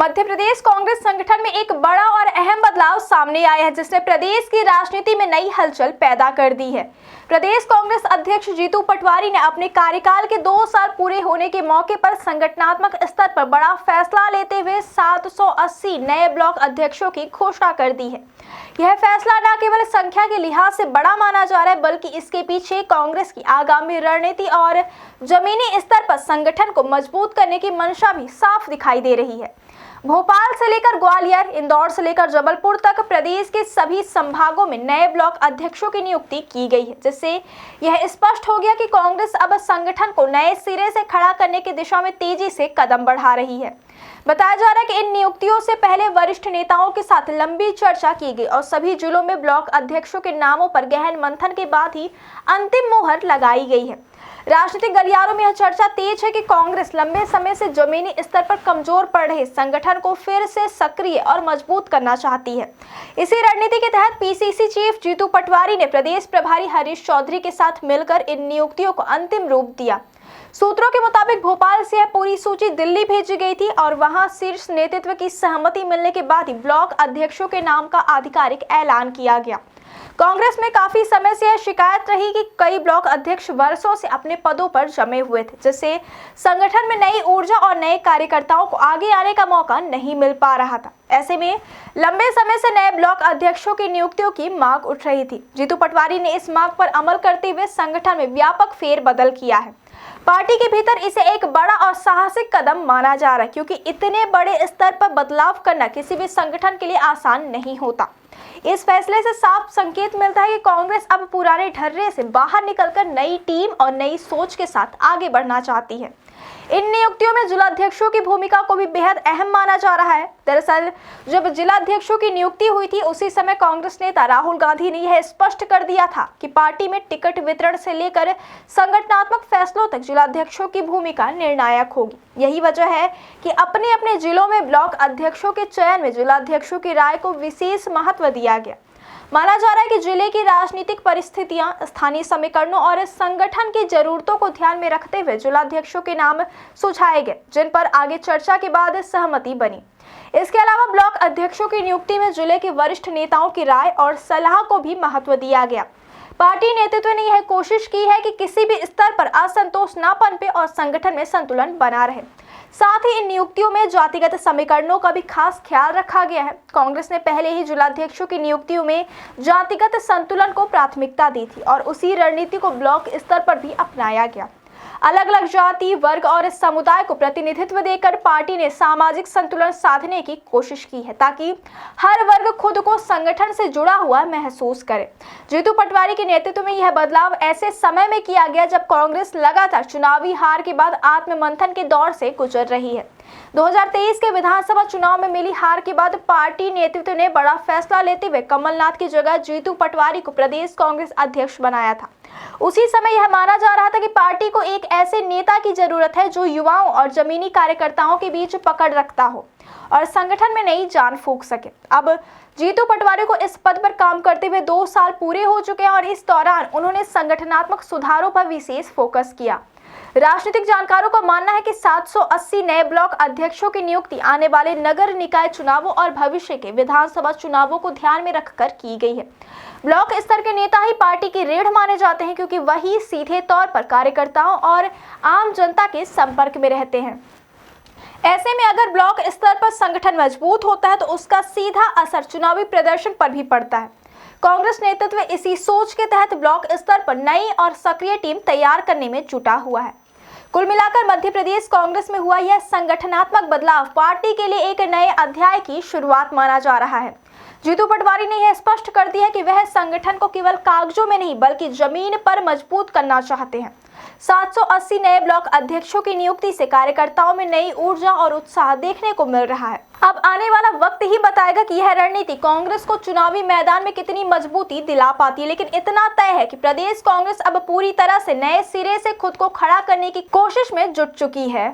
मध्य प्रदेश कांग्रेस संगठन में एक बड़ा और अहम बदलाव सामने आया है, जिसने प्रदेश की राजनीति में नई हलचल पैदा कर दी है। प्रदेश कांग्रेस अध्यक्ष जीतू पटवारी ने अपने कार्यकाल के 2 साल पूरे होने के मौके पर संगठनात्मक स्तर पर बड़ा फैसला लेते हुए 780 नए ब्लॉक अध्यक्षों की घोषणा कर दी है। यह फैसला न केवल संख्या के लिहाज से बड़ा माना जा रहा है, बल्कि इसके पीछे कांग्रेस की आगामी रणनीति और जमीनी स्तर पर संगठन को मजबूत करने की मंशा भी साफ दिखाई दे रही है। भोपाल से लेकर ग्वालियर, इंदौर से लेकर जबलपुर तक प्रदेश के सभी संभागों में नए ब्लॉक अध्यक्षों की नियुक्ति की गई है, जिससे यह स्पष्ट हो गया कि कांग्रेस अब संगठन को नए सिरे से खड़ा करने की दिशा में तेजी से कदम बढ़ा रही है। बताया जा रहा है कि इन नियुक्तियों से पहले वरिष्ठ नेताओं के साथ लंबी चर्चा की गई और सभी जिलों में ब्लॉक अध्यक्षों के नामों पर गहन मंथन के बाद ही अंतिम मोहर लगाई गई है। राजनीतिक गलियारों में यह चर्चा तेज है कि कांग्रेस लंबे समय से जमीनी स्तर पर कमजोर पड़ रहे संगठन को फिर से सक्रिय और मजबूत करना चाहती है। इसी रणनीति के तहत पीसीसी चीफ जीतू पटवारी ने प्रदेश प्रभारी हरीश चौधरी के साथ मिलकर इन नियुक्तियों को अंतिम रूप दिया। सूत्रों के मुताबिक भोपाल से यह पूरी सूची दिल्ली भेजी गई थी और वहां शीर्ष नेतृत्व की सहमति मिलने के बाद ही ब्लॉक अध्यक्षों के नाम का आधिकारिक ऐलान किया गया। कांग्रेस में काफी समय से यह शिकायत रही कि कई ब्लॉक अध्यक्ष वर्षों से अपने पदों पर जमे हुए थे, जिससे संगठन में नई ऊर्जा और नए कार्यकर्ताओं को आगे आने का मौका नहीं मिल पा रहा था। ऐसे में लंबे समय से नए ब्लॉक अध्यक्षों की नियुक्तियों की मांग उठ रही थी। जीतू पटवारी ने इस मांग पर अमल करते हुए संगठन में व्यापक फेरबदल किया है। पार्टी के भीतर इसे एक बड़ा और साहसिक कदम माना जा रहा है, क्योंकि इतने बड़े स्तर पर बदलाव करना किसी भी संगठन के लिए आसान नहीं होता। इस फैसले से साफ संकेत मिलता है कि कांग्रेस अब पुराने ढर्रे से बाहर निकलकर नई टीम और नई सोच के साथ आगे बढ़ना चाहती है। इन नियुक्तियों में जिलाध्यक्षों की भूमिका को भी बेहद अहम माना जा रहा है। दरअसल जब जिलाध्यक्षों की नियुक्ति हुई थी, उसी समय कांग्रेस नेता राहुल गांधी ने यह स्पष्ट कर दिया था कि पार्टी में टिकट वितरण से लेकर संगठनात्मक फैसलों तक जिलाध्यक्षों की भूमिका निर्णायक होगी। यही वजह है कि अपने अपने जिलों में ब्लॉक अध्यक्षों के चयन में जिलाध्यक्षों की राय को विशेष महत्व दिया गया। माना जा रहा है कि जिले की राजनीतिक परिस्थितियां, स्थानीय समीकरणों और संगठन की जरूरतों को ध्यान में रखते हुए जिलाध्यक्षों के नाम सुझाए गए, जिन पर आगे चर्चा के बाद सहमति बनी। इसके अलावा ब्लॉक अध्यक्षों की नियुक्ति में जिले के वरिष्ठ नेताओं की राय और सलाह को भी महत्व दिया गया। पार्टी नेतृत्व ने यह कोशिश की है कि किसी भी स्तर पर असंतोष न पनपे और संगठन में संतुलन बना रहे। साथ ही इन नियुक्तियों में जातिगत समीकरणों का भी खास ख्याल रखा गया है। कांग्रेस ने पहले ही जिलाध्यक्षों की नियुक्तियों में जातिगत संतुलन को प्राथमिकता दी थी और उसी रणनीति को ब्लॉक स्तर पर भी अपनाया गया। अलग अलग जाति, वर्ग और समुदाय को प्रतिनिधित्व देकर पार्टी ने सामाजिक संतुलन साधने की कोशिश की है, ताकि हर वर्ग खुद को संगठन से जुड़ा हुआ महसूस करे। जीतू पटवारी के नेतृत्व में यह बदलाव ऐसे समय में किया गया जब कांग्रेस लगातार चुनावी हार के बाद आत्ममंथन के दौर से गुजर रही है। 2023 के विधानसभा चुनाव में मिली हार के बाद पार्टी नेतृत्व ने बड़ा फैसला लेते हुए कमलनाथ की जगह जीतू पटवारी को प्रदेश कांग्रेस अध्यक्ष बनाया था। उसी समय यह माना जा रहा था कि पार्टी को एक ऐसे नेता की जरूरत है जो युवाओं और जमीनी कार्यकर्ताओं के बीच पकड़ रखता हो और संगठन में नई जान फूंक सके। अब जीतू पटवारी को इस पद पर काम करते हुए 2 साल पूरे हो चुके हैं और इस दौरान उन्होंने संगठनात्मक सुधारों पर विशेष फोकस किया। राजनीतिक जानकारों का मानना है कि 780 नए ब्लॉक अध्यक्षों की नियुक्ति आने वाले नगर निकाय चुनावों और भविष्य के विधानसभा चुनावों को ध्यान में रखकर की गई है। ब्लॉक स्तर के नेता ही पार्टी की रीढ़ माने जाते हैं, क्योंकि वही सीधे तौर पर कार्यकर्ताओं और आम जनता के संपर्क में रहते हैं। ऐसे में अगर ब्लॉक स्तर पर संगठन मजबूत होता है तो उसका सीधा असर चुनावी प्रदर्शन पर भी पड़ता है। कांग्रेस नेतृत्व इसी सोच के तहत ब्लॉक स्तर पर नई और सक्रिय टीम तैयार करने में जुटा हुआ है। कुल मिलाकर मध्य प्रदेश कांग्रेस में हुआ यह संगठनात्मक बदलाव पार्टी के लिए एक नए अध्याय की शुरुआत माना जा रहा है। जीतू पटवारी ने यह स्पष्ट कर दिया कि वह संगठन को केवल कागजों में नहीं बल्कि जमीन पर मजबूत करना चाहते हैं। 780 नए ब्लॉक अध्यक्षों की नियुक्ति से कार्यकर्ताओं में नई ऊर्जा और उत्साह देखने को मिल रहा है। अब आने वाला वक्त ही बताएगा कि यह रणनीति कांग्रेस को चुनावी मैदान में कितनी मजबूती दिला पाती है, लेकिन इतना तय है कि प्रदेश कांग्रेस अब पूरी तरह से नए सिरे से खुद को खड़ा करने की कोशिश में जुट चुकी है।